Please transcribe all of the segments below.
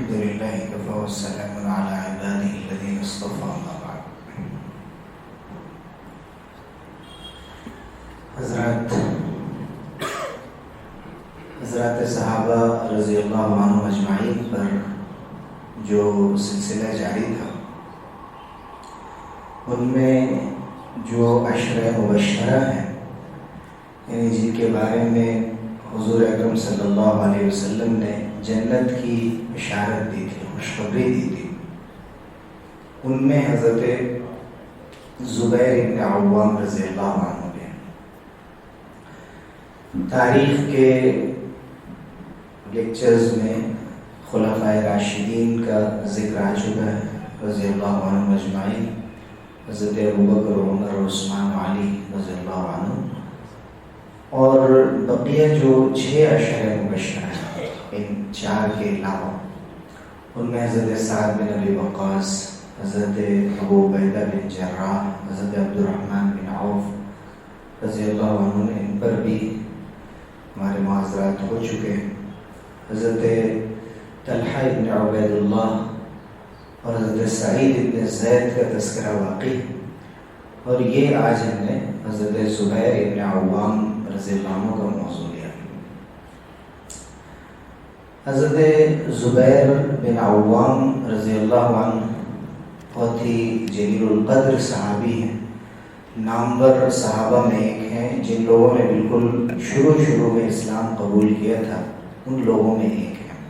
الحمد لله كفى والسلام على عباده الذين اصطفى أما بعد. حضرات صحابہ رضی اللہ عنہ اجمعین پر جو سلسلہ جاری تھا، ان میں جو عشرہ مبشرہ ہیں، یعنی جن کے بارے میں حضور اکرم صلی اللہ علیہ وسلم نے جنت کی بشارت دی تھی، خوشخبری دی تھی، ان میں حضرت زبیر بن عوام رضی اللہ عنہ نے تاریخ کے لیکچرز میں خلفائے راشدین کا ذکر آ چکا ہے رضی اللہ عنہ اجمعین، حضرت ابوبکر عمر عثمان علی رضی اللہ عنہ، اور بقیہ جو 6 عشرہ مبشرہ ہیں ان 4 کے علاوہ، ان میں حضرت سعد بن ابی وقاص، حضرت ابو عبیدہ بن جراح، حضرت عبد الرحمن بن عوف رضی اللہ عنہ نے، ان پر بھی ہمارے معاذرات ہو چکے ہیں، حضرت طلحہ بن عبید اللہ اور حضرت سعید بن زید کا تذکرہ واقع، اور یہ آج ہم نے حضرت زبیر بن عوام رضی اللہ عنہ کا موضوع لیا۔ حضرت زبیر بن عوام رضی اللہ عنہ بہت ہی جلیل القدر صحابی ہیں، نامور صحابہ میں ایک ہیں، جن لوگوں نے بالکل شروع میں اسلام قبول کیا تھا، ان لوگوں میں ایک ہیں۔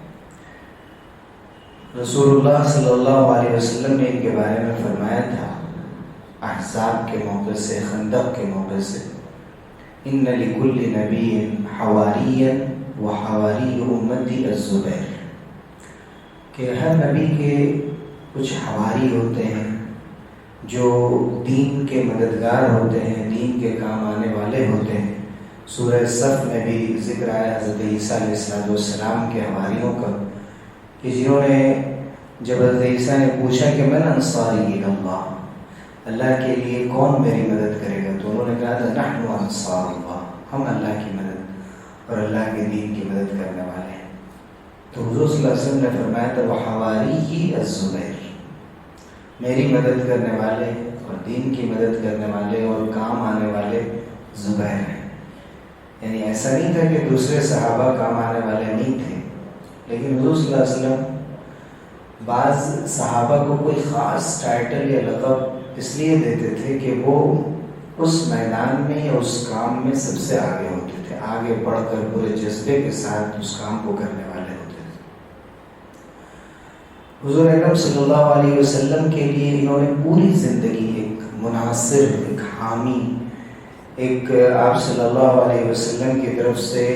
رسول اللہ صلی اللہ علیہ وسلم نے ان کے بارے میں فرمایا تھا احزاب کے موقع سے، خندق کے موقع سے، ان لکل نبی حواریا وحواری امتی الزبیر، کہ ہر نبی کے کچھ حواری ہوتے ہیں جو دین کے مددگار ہوتے ہیں، دین کے کام آنے والے ہوتے ہیں۔ سورہ صف میں بھی ذکر آیا حضرت عیسیٰ علیہ السلام کے حواریوں کا، کہ جنہوں نے جب حضرت عیسیٰ نے پوچھا کہ من انصاری اللہ، اللہ کے لیے کون میری مدد کرے گا، تو انہوں نے کہا تھا نحن انصار اللہ، ہم اللہ کی مدد اور اللہ کے دین کی مدد کرنے والے ہیں۔ تو حضور صلی اللہ علیہ وسلم نے فرمایا تھا وحواریہ الزبیر، میری مدد کرنے والے اور دین کی مدد کرنے والے اور کام آنے والے زبیر ہیں۔ یعنی ایسا نہیں تھا کہ دوسرے صحابہ کام آنے والے نہیں تھے، لیکن حضور صلی اللہ علیہ وسلم بعض صحابہ کو کوئی خاص ٹائٹل یا لقب اس لیے دیتے تھے کہ وہ اس میدان میں یا اس کام میں سب سے آگے ہوتے تھے، آگے بڑھ کر پورے جذبے کے ساتھ اس کام کو کرنے والے ہوتے تھے۔ حضور اکرم صلی اللہ علیہ وسلم کے لیے انہوں نے پوری زندگی ایک مناصر، ایک حامی، ایک آپ صلی اللہ علیہ وسلم کی طرف سے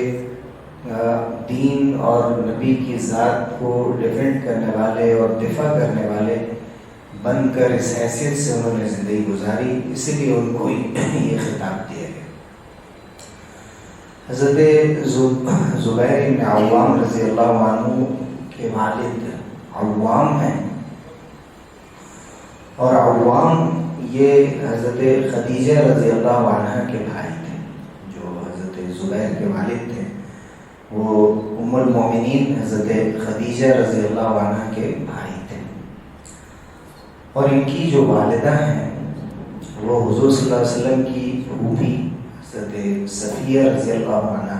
دین اور نبی کی ذات کو ڈیفینڈ کرنے والے اور دفاع کرنے والے بن کر اس حیثیت سے انہوں نے زندگی گزاری، اسی لیے ان کو یہ خطاب دیا گیا۔ حضرت زبیر بن عوام رضی اللہ عنہ کے والد عوام ہیں، اور عوام یہ حضرت خدیجہ رضی اللہ عنہ کے بھائی تھے۔ جو حضرت زبیر کے والد تھے وہ ام المومنین حضرت خدیجہ رضی اللہ عنہ کے بھائی تھے، اور ان کی جو والدہ ہیں وہ حضور صلی اللہ علیہ وسلم کی پھوپھی حضرت صفیہ رضی اللہ عنہ۔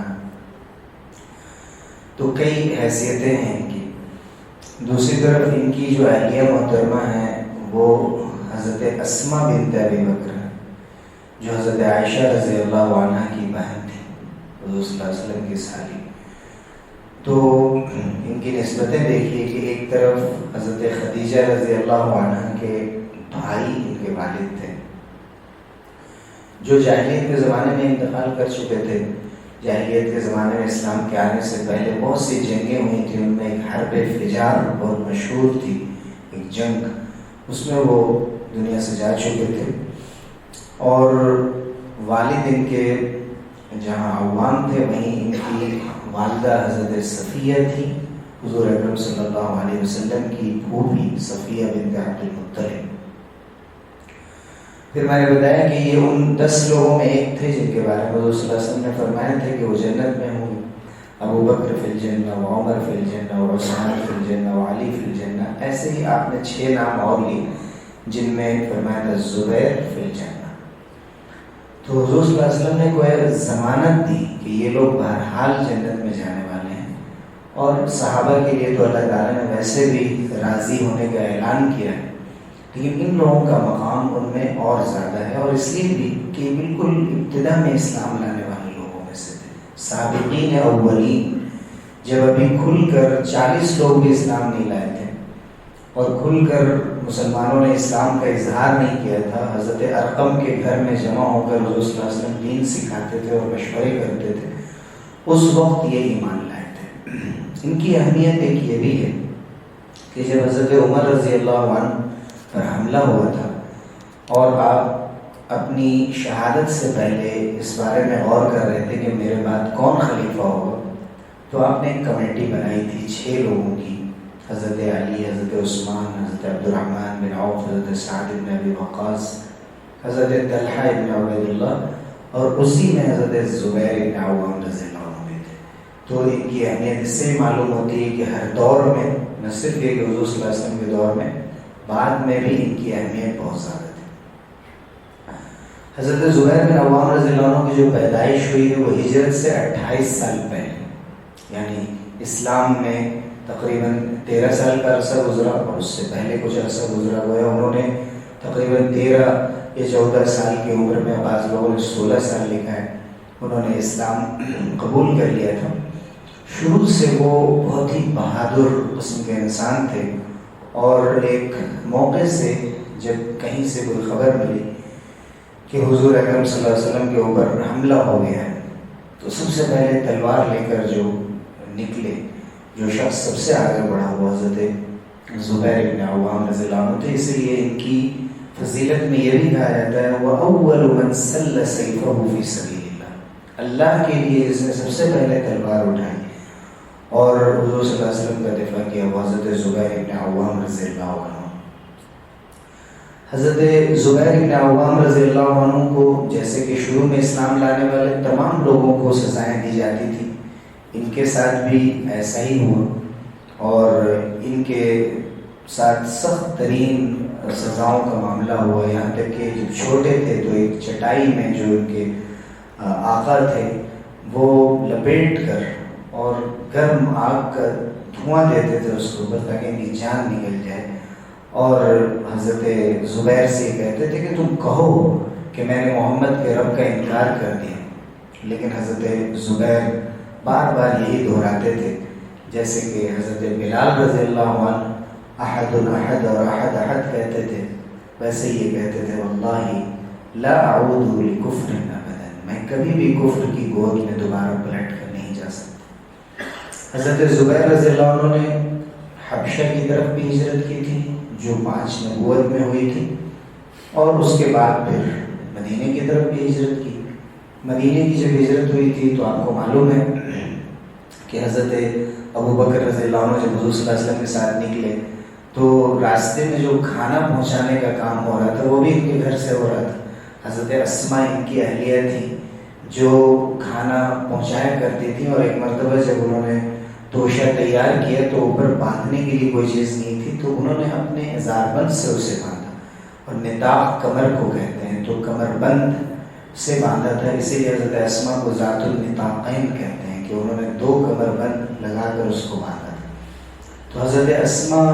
تو کئی حیثیتیں ہیں ان کی۔ دوسری طرف ان کی جو اہلیہ محترمہ ہیں وہ حضرت اسماء بنت ابی بکر ہیں، جو حضرت عائشہ رضی اللہ عنہ کی بہن تھی، حضور صلی اللہ علیہ وسلم کی سالی۔ تو ان کی نسبتیں دیکھیے کہ ایک طرف حضرت خدیجہ رضی اللہ عنہ کے بھائی ان کے والد تھے، جو جاہلیت کے زمانے میں انتقال کر چکے تھے۔ جاہلیت کے زمانے میں اسلام کے آنے سے پہلے بہت سی جنگیں ہوئی تھیں، ان میں ایک حرب فجار بہت مشہور تھی، ایک جنگ، اس میں وہ دنیا سے جا چکے تھے، اور والد ان کے جہاں عوام تھے وہیں ان کی والدہ حضرت صفیہ تھی، حضور اکرم صلی اللہ علیہ وسلم کی پھوپھی صفیہ بنت عبد المطلب۔ پھر میں نے بتایا کہ یہ ان 10 لوگوں میں ایک تھے جن کے بارے میں حضور صلی اللہ علیہ وسلم نے فرمایا تھا کہ وہ جنت میں ہوں گے۔ ابو بکر فی الجنہ و عمر فی الجنہ و عثمان فی الجنہ و علی فی الجنہ، ایسے ہی آپ نے 6 نام اور لیے جن میں فرمایا تھا زبیر فی الجنہ۔ تو حضور صلی اللہ علیہ وسلم نے کوئی ضمانت دی کہ یہ لوگ بہرحال جنت میں جانے والے ہیں، اور صحابہ کے لیے تو اللہ تعالیٰ نے ویسے بھی راضی ہونے کا اعلان کیا ہے، لیکن ان لوگوں کا مقام ان میں اور زیادہ ہے، اور اس لیے بھی کہ بالکل ابتدا میں اسلام لانے والے لوگوں میں سے تھے، سابقین اولین۔ جب ابھی کھل کر 40 لوگ بھی اسلام نہیں لائے تھے اور کھل کر مسلمانوں نے اسلام کا اظہار نہیں کیا تھا، حضرت ارقم کے گھر میں جمع ہو کر حضور صلی اللہ علیہ وسلم دین سکھاتے تھے اور مشورے کرتے تھے، اس وقت یہ ایمان لائے تھے۔ ان کی اہمیت ایک یہ بھی ہے کہ جب حضرت عمر رضی اللہ عنہ پر حملہ ہوا تھا اور آپ اپنی شہادت سے پہلے اس بارے میں غور کر رہے تھے کہ میرے بعد کون خلیفہ ہوگا، تو آپ نے ایک کمیٹی بنائی تھی 6 لوگوں کی، حضرت علی، حضرت عثمان، حضرت عبد الرحمن بن عوف، حضرت سعد بن ابی وقاص، حضرت طلحہ بن عبید اللہ، اور اسی میں حضرت زبیر بن عوام رضی اللہ عنہ بھی تھے۔ تو ان کی اہمیت اس سے معلوم ہوتی ہے کہ ہر دور میں، نہ صرف یہ کہ حضور صلی اللہ علیہ وسلم کے دور میں، بعد میں بھی ان کی اہمیت بہت زیادہ تھی۔ حضرت زبیر بن عوام رضی اللہ عنہ کی جو پیدائش ہوئی ہے وہ ہجرت سے 28 سال پہلے، یعنی اسلام میں تقریباً 13 سال کا عرصہ گزرا، اور اس سے پہلے کچھ عرصہ گزرا ہوا ہے۔ انہوں نے تقریباً 13 یا 14 سال کی عمر میں، بعض لوگوں نے 16 سال لکھا ہے، انہوں نے اسلام قبول کر لیا تھا۔ شروع سے وہ بہت ہی بہادر قسم کے انسان تھے، اور ایک موقع سے جب کہیں سے کوئی خبر ملی کہ حضور اکرم صلی اللہ علیہ وسلم کے اوپر حملہ ہو گیا ہے، تو سب سے پہلے تلوار لے کر جو نکلے، جو شخص سب سے آگے بڑھا، وہ حضرت زبیر بن عوام رضی اللہ عنہ تھے۔ اس لیے ان کی فضیلت میں یہ بھی کہا جاتا ہے وَأَوَّلُ مَنْ سَلَّ سَيْفَهُ فِي سَبِيلِ اللَّهِ، اللہ کے لیے جس نے سب سے پہلے تلوار اٹھائی اور حضور صلی اللہ علیہ وسلم کا دفاع کیا، وہ حضرت زبیر بن عوام رضی اللہ عنہ۔ حضرت زبیر بن عوام رضی اللہ عنہ کو جیسے کہ شروع میں اسلام لانے والے تمام لوگوں کو سزائیں دی جاتی تھی، ان کے ساتھ بھی ایسا ہی ہوا، اور ان کے ساتھ سخت ترین سزاؤں کا معاملہ ہوا، یہاں تک کہ جب چھوٹے تھے تو ایک چٹائی میں جو ان کے آقا تھے وہ لپیٹ کر اور گرم آگ کا دھواں دیتے تھے اس کو اوپر تاکہ ان کی جان نکل جائے، اور حضرت زبیر سے یہ کہتے تھے کہ تم کہو کہ میں نے محمد کے رب کا انکار کر دیا، لیکن حضرت زبیر بار بار یہی دہراتے تھے، جیسے کہ حضرت بلال رضی اللہ عنہ احد الاحد اور احد احد کہتے تھے، ویسے یہ کہتے تھے واللہ لا اعود لکفر ابدا، میں کبھی بھی کفر کی گود میں دوبارہ پلٹ کر نہیں جا سکتا۔ حضرت زبیر رضی اللہ عنہ نے حبشہ کی طرف بھی ہجرت کی تھی جو 5 نبوت میں ہوئی تھی، اور اس کے بعد پھر مدینے کی طرف بھی ہجرت کی۔ مدینے کی جب ہجرت ہوئی تھی تو آپ کو معلوم ہے کہ حضرت ابو بکر رضی اللہ عنہ جب حضور صلی اللہ علیہ وسلم کے ساتھ نکلے تو راستے میں جو کھانا پہنچانے کا کام ہو رہا تھا وہ بھی ان کے گھر سے ہو رہا تھا۔ حضرت اسماء ان کی اہلیہ تھی جو کھانا پہنچایا کرتی تھی، اور ایک مرتبہ جب انہوں نے توشہ تیار کیا تو اوپر باندھنے کے لیے کوئی چیز نہیں تھی، تو انہوں نے اپنے ازار بند سے اسے باندھا، اور نطاق کمر کو کہتے ہیں، تو کمر بند سے باندھا تھا، اسی لیے حضرت اسماء کو ذات النطاقین کہتے ہیں کہ انہوں نے 2 کمر بند لگا کر اس کو باندھا تھا۔ تو حضرت اسماء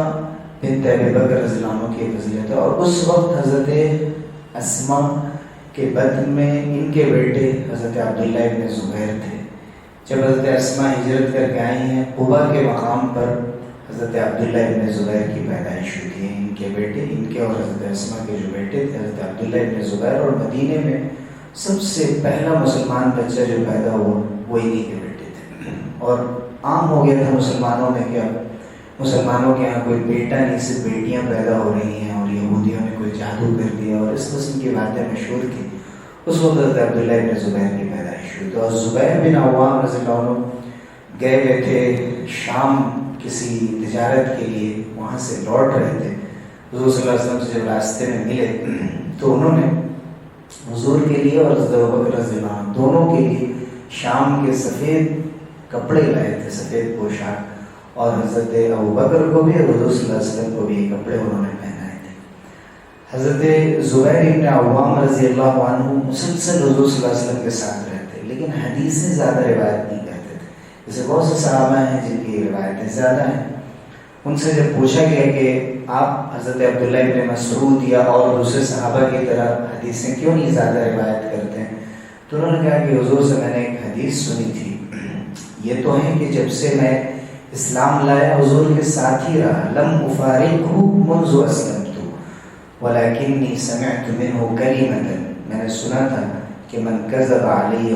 بنت ابی بکر رضی اللہ عنہ کی فضیلت ہے، اور اس وقت حضرت اسماء کے بدن میں ان کے بیٹے حضرت عبداللہ ابن زبیر تھے۔ جب حضرت اسماء ہجرت کر کے آئی ہیں قبا کے مقام پر حضرت عبداللہ ابن زبیر کی پیدائش ہوئی ہے، ان کے بیٹے، ان کے اور حضرت اسماء کے جو بیٹے تھے حضرت عبداللہ ابن زبیر، اور مدینے میں سب سے پہلا مسلمان بچہ جو پیدا ہوا وہ انہی کے بیٹے تھے، اور عام ہو گیا تھا مسلمانوں میں کہ اب مسلمانوں کے یہاں کوئی بیٹا نہیں، صرف بیٹیاں پیدا ہو رہی ہیں، اور یہودیوں نے کوئی جادو کر دیا، اور اس قسم کی باتیں مشہور تھیں۔ اس وقت حضرت عبداللہ ابن زبیر کی پیدائش ہوئی، تو زبیر بن عوام رضی اللہ عنہ گئے ہوئے تھے شام کسی تجارت کے لیے، وہاں سے لوٹ رہے تھے، حضور صلی اللہ علیہ وسلم سے جب راستے میں ملے تو انہوں نے حضور کے لیے اور حضرت ابوبکر رضی اللہ عنہ دونوں کے لیے شام کے سفید کپڑے لائے تھے، سفید پوشاک، اور حضرت ابوبکر کو بھی اور حضور صلی اللہ علیہ وسلم کو بھی یہ کپڑے انہوں نے پہنائے تھے۔ حضرت زبیر بن عوام رضی اللہ عنہ مسلسل حضور صلی اللہ علیہ وسلم کے ساتھ رہتے، لیکن حدیثیں زیادہ روایت نہیں کرتے تھے۔ جیسے بہت سے صحابہ ہیں جن کی روایتیں زیادہ ہیں، ان سے جب پوچھا گیا کہ آپ حضرت عبداللہ ابن مسعود یا اور دوسرے صحابہ کی طرح حدیثیں کیوں نہیں زیادہ روایت کرتے ہیں، تو انہوں نے کہا کہ حضور سے میں نے ایک حدیث سنی تھی، یہ تو ہے کہ جب سے میں اسلام لایا حضور کے ساتھ ہی رہا، لم افارقہ منذ اسلمت ولکنی سمعت منہ کلمۃ، میں نے سنا تھا کہ من کذب علی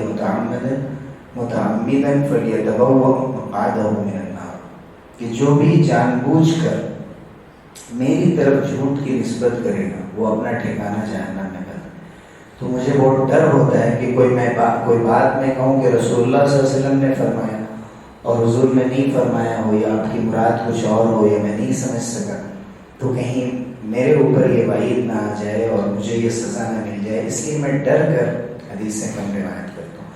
متعمدا فلیتبوأ مقعدہ من النار، کہ جو بھی جان بوجھ کر میری طرف جھوٹ کی نسبت کرے گا وہ اپنا ٹھکانہ جہنم میں بنا۔ تو مجھے بہت ڈر ہوتا ہے کہ کوئی بات میں کہوں کہ رسول اللہ صلی اللہ علیہ وسلم نے فرمایا اور حضور نے نہیں فرمایا ہو، یا آپ کی مراد کچھ اور ہو، یا میں نہیں سمجھ سکا، تو کہیں میرے اوپر یہ وعید نہ آ جائے اور مجھے یہ سزا نہ مل جائے، اس لیے میں ڈر کر حدیث سے کم روایت کرتا ہوں۔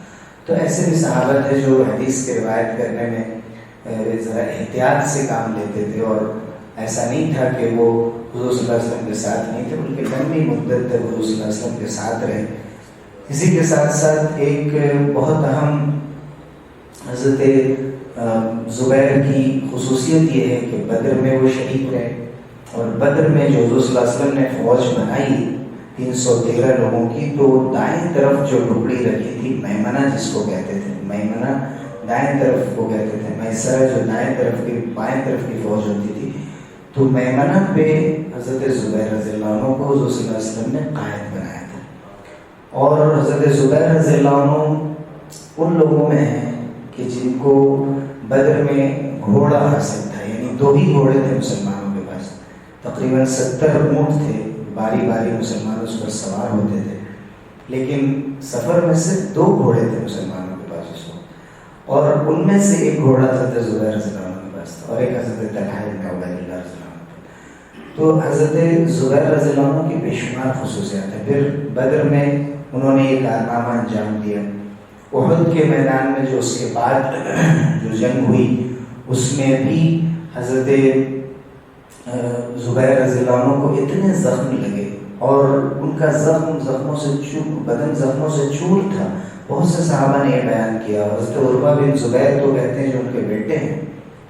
تو ایسے بھی صحابہ تھے جو حدیث کی روایت کرنے میں ذرا احتیاط سے کام لیتے تھے، اور ایسا نہیں تھا کہ وہ حضور صلی اللہ علیہ وسلم کے ساتھ نہیں تھے، بلکہ لمبی مدت تک حضور صلی اللہ علیہ وسلم کے ساتھ رہے۔ اسی کے ساتھ ساتھ ایک بہت اہم حضرت زبیر کی خصوصیت یہ ہے کہ بدر میں وہ شہید رہے، اور بدر میں جو حضور صلی اللہ علیہ وسلم نے فوج بنائی 313 لوگوں کی، تو دائیں طرف جو ٹکڑی رکھی تھی میمنہ جس کو کہتے تھے، میمنہ دائیں طرف کو کہتے تھے، میسرہ جو دائیں طرف کی بائیں طرف کی فوج ہوتی تھی، تو میمنہ پہ حضرت زبیر رضی اللہ عنہ کو حضور صلی اللہ علیہ وسلم نے قائد بنایا تھا۔ اور حضرت زبیر رضی اللہ عنہ ان لوگوں میں ہیں کہ جن کو بدر میں گھوڑا حاصل تھا، یعنی 2 ہی گھوڑے تھے مسلمانوں کے پاس، تقریباً 70 اونٹ تھے، باری باری مسلمان اس پر سوار ہوتے تھے، لیکن سفر میں صرف 2 گھوڑے تھے مسلمانوں کے پاس اس وقت، اور ان میں سے ایک گھوڑا حضرت زبیر رضی اللہ عنہ کے پاس تھا اور ایک حضرت طلحہ بن عبید اللہ رضی اللہ عنہ۔ تو حضرت زبیر رضی اللہ عنہ کی بے شمار خصوصیات ہیں۔ پھر بدر میں انہوں نے یہ کارنامہ انجام دیا۔ احد کے میدان میں جو اس کے بعد جو جنگ ہوئی، اس میں بھی حضرت زبیر رضی اللہ عنہ کو اتنے زخم لگے، اور ان کا زخموں سے بدن زخموں سے چور تھا۔ بہت سے صحابہ نے یہ بیان کیا۔ حضرت عروہ بن زبیر تو کہتے ہیں جو ان کے بیٹے ہیں،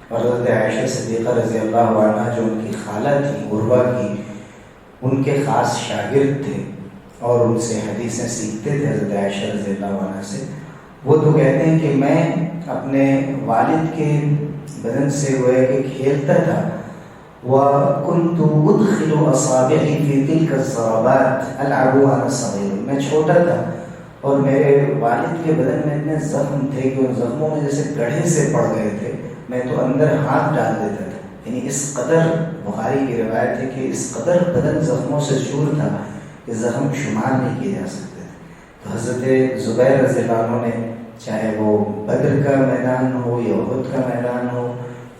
اور حضرت عائشہ صدیقہ رضی اللہ عنہا جو ان کی خالہ تھی عروہ کی، ان کے خاص شاگرد تھے اور ان سے حدیثیں سیکھتے تھے حضرت عائشہ رضی اللہ عنہا سے۔ وہ تو کہتے ہیں کہ میں اپنے والد کے بدن سے گویا کہ کھیلتا تھا، وَكُنْتُ أُدْخِلُ أَصَابِعِي فِي تِلْكَ الضَّرَبَاتِ أَلْعَبُ وَأَنَا صَغِيرٌ، میں چھوٹا تھا اور میرے والد کے بدن میں اتنے زخم تھے کہ ان زخموں میں جیسے گڑھے سے پڑ گئے تھے، میں تو اندر ہاتھ ڈال دیتا تھا۔ یعنی اس قدر بخاری کی روایت ہے کہ اس قدر بدن زخموں سے چور تھا کہ زخم شمار نہیں کیے جا سکتے تھے۔ تو حضرت زبیر رضی اللہ عنہ نے چاہے وہ بدر کا میدان ہو یا احد کا میدان ہو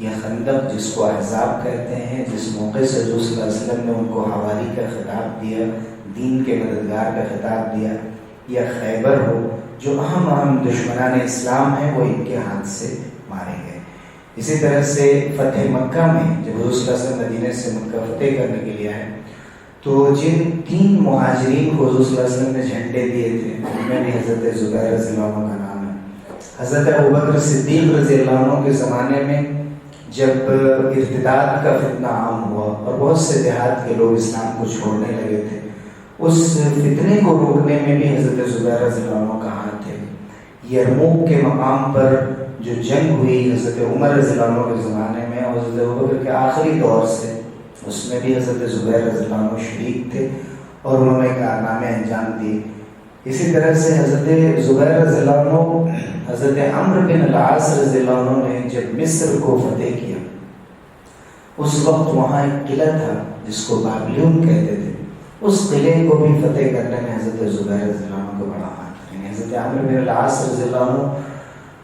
یا خندق جس کو احزاب کہتے ہیں، جس موقع سے حضور صلی اللہ علیہ وسلم نے ان کو حواری کا خطاب دیا، دین کے مددگار کا خطاب دیا، یا خیبر ہو، جو اہم دشمنان اسلام ہیں وہ ان کے ہاتھ سے مارے گئے۔ اسی طرح سے فتح مکہ میں جب حضور صلی اللہ علیہ وسلم مدینے سے مکہ فتح کرنے کے لیے آئے، تو جن 3 مہاجرین کو حضور صلی اللہ علیہ وسلم نے جھنڈے دیے تھے ان میں بھی حضرت زبیر رضی اللہ عنہ کا نام ہے۔ حضرت ابوبکر صدیق رضی اللہ عنہ کے زمانے میں جب ارتداد کا فتنہ عام ہوا اور بہت سے دیہات کے لوگ اسلام کو چھوڑنے لگے تھے، اس فتنے کو روکنے میں بھی حضرت زبیر رضی اللہ عنہ کا ہاتھ ہے۔ یرموک کے مقام پر جو جنگ ہوئی حضرت عمر رضی اللہ عنہ کے زمانے میں اور حضرت ابوبکر کے آخری دور سے، اس میں بھی حضرت زبیر رضی اللہ عنہ شریک تھے اور انہوں نے کارنامے انجام دیے۔ اسی طرح سے حضرت زبیر رضی اللہ عنہ حضرت عمرو بن العاص رضی اللہ عنہ نے جب مصر کو فتح کیا، اس وقت وہاں ایک قلعہ تھا جس کو بابلیون کہتے تھے، اس قلعے کو بھی فتح کرنے میں حضرت زبیر رضی اللہ عنہ کو بڑا ہاتھ ہے۔ یعنی حضرت عمرو بن العاص رضی اللہ عنہ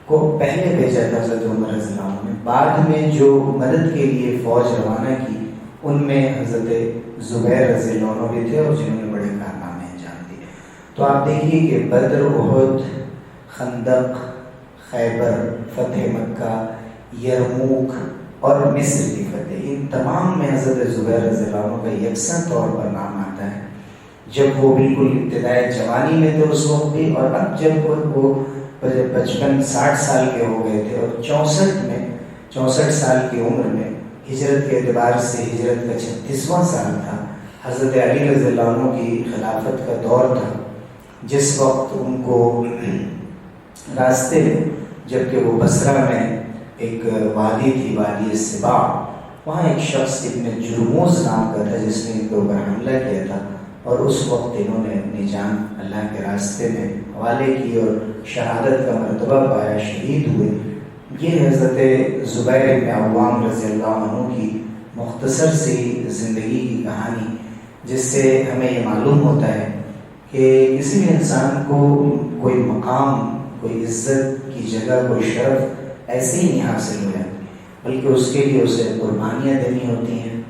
کو پہلے بھیجا تھا حضرت عمر رضی اللہ عنہ نے، بعد میں جو مدد کے لیے فوج روانہ کی ان میں حضرت زبیر رضی اللہ عنہ بھی تھے اور جنہوں نے بڑے کارنامے انجام دیے۔ تو آپ دیکھیے کہ بدر، احد، خندق، خیبر، فتح مکہ، یرموک اور مصر کی فتح، ان تمام میں حضرت زبیر رضی اللہ عنہ کا یکساں طور پر نام آتا ہے۔ جب وہ بالکل ابتدائی جوانی میں تھے اس وقت بھی، اور اب جب وہ 55-60 سال کے ہو گئے تھے، اور 64 سال کی عمر میں ہجرت کے اعتبار سے ہجرت کا 36واں سال تھا، حضرت علی رضی اللہ عنہ کی خلافت کا دور تھا، جس وقت ان کو راستے میں، جبکہ وہ بصرہ میں ایک وادی تھی، وادی سبا، وہاں ایک شخص ابن جرموز نام کا تھا جس نے ان کے اوپر حملہ کیا تھا، اور اس وقت انہوں نے اپنی جان اللہ کے راستے میں حوالے کی اور شہادت کا مرتبہ پایا، شہید ہوئے۔ یہ حضرت زبیر بن عوام رضی اللہ عنہ کی مختصر سی زندگی کی کہانی، جس سے ہمیں یہ معلوم ہوتا ہے کہ کسی بھی انسان کو کوئی مقام، کوئی عزت کی جگہ، کوئی شرف ایسے ہی نہیں حاصل ہو جاتی، بلکہ اس کے لیے اسے قربانیاں دینی ہوتی ہیں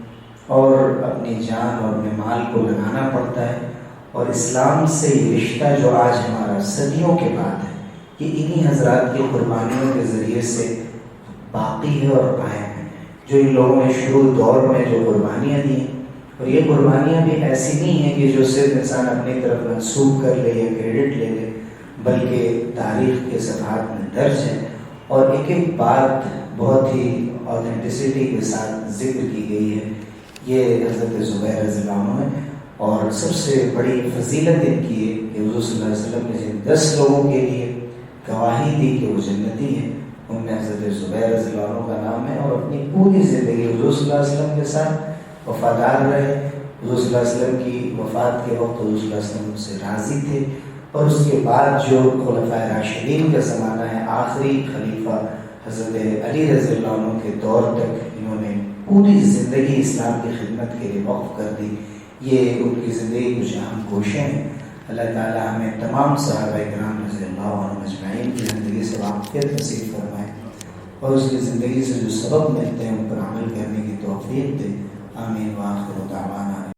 اور اپنی جان اور اپنے مال کو لگانا پڑتا ہے۔ اور اسلام سے یہ رشتہ جو آج ہمارا صدیوں کے بعد ہے، یہ انہی حضرات کی قربانیوں کے ذریعے سے باقی ہے اور قائم ہے، جو ان لوگوں نے شروع دور میں جو قربانیاں دی، اور یہ قربانیاں بھی ایسی نہیں ہیں کہ جو صرف انسان اپنی طرف منسوب کر لے یا کریڈٹ لے لے، بلکہ تاریخ کے صفحات میں درج ہے، اور ایک ایک بات بہت ہی آتھینٹسٹی کے ساتھ ذکر کی گئی ہے۔ یہ حضرت زبیر رضی اللہ عنہ ہے، اور سب سے بڑی فضیلت ان کی ہے کہ حضور صلی اللہ علیہ وسلم نے جن 10 لوگوں کے لیے گواہی دی کہ وہ جنتی ہیں، ان میں حضرت زبیر رضی اللہ عنہ کا نام ہے، اور اپنی پوری زندگی حضور صلی اللہ علیہ وسلم کے ساتھ وفادار رہے۔ حضور صلی اللہ علیہ وسلم کی وفات کے وقت حضور صلی اللہ علیہ وسلم سے راضی تھے، اور اس کے بعد جو خلفائے راشدین کا زمانہ ہے، آخری خلیفہ حضرت علی رضی اللہ عنہ کے دور تک انہوں نے پوری زندگی اسلام کی خدمت کے لیے وقف کر دی۔ یہ ان کی زندگی کچھ اہم گوشے ہیں۔ اللہ تعالیٰ ہمیں تمام صحابہ کرام رضی اللہ عنہم اجمعین کی زندگی سے واقفیت نصیب فرمائے، اور اس کی زندگی سے جو سبق ملتے ہیں ان پر عمل کرنے کی توفیق دے۔ آمین وآخر دعوانا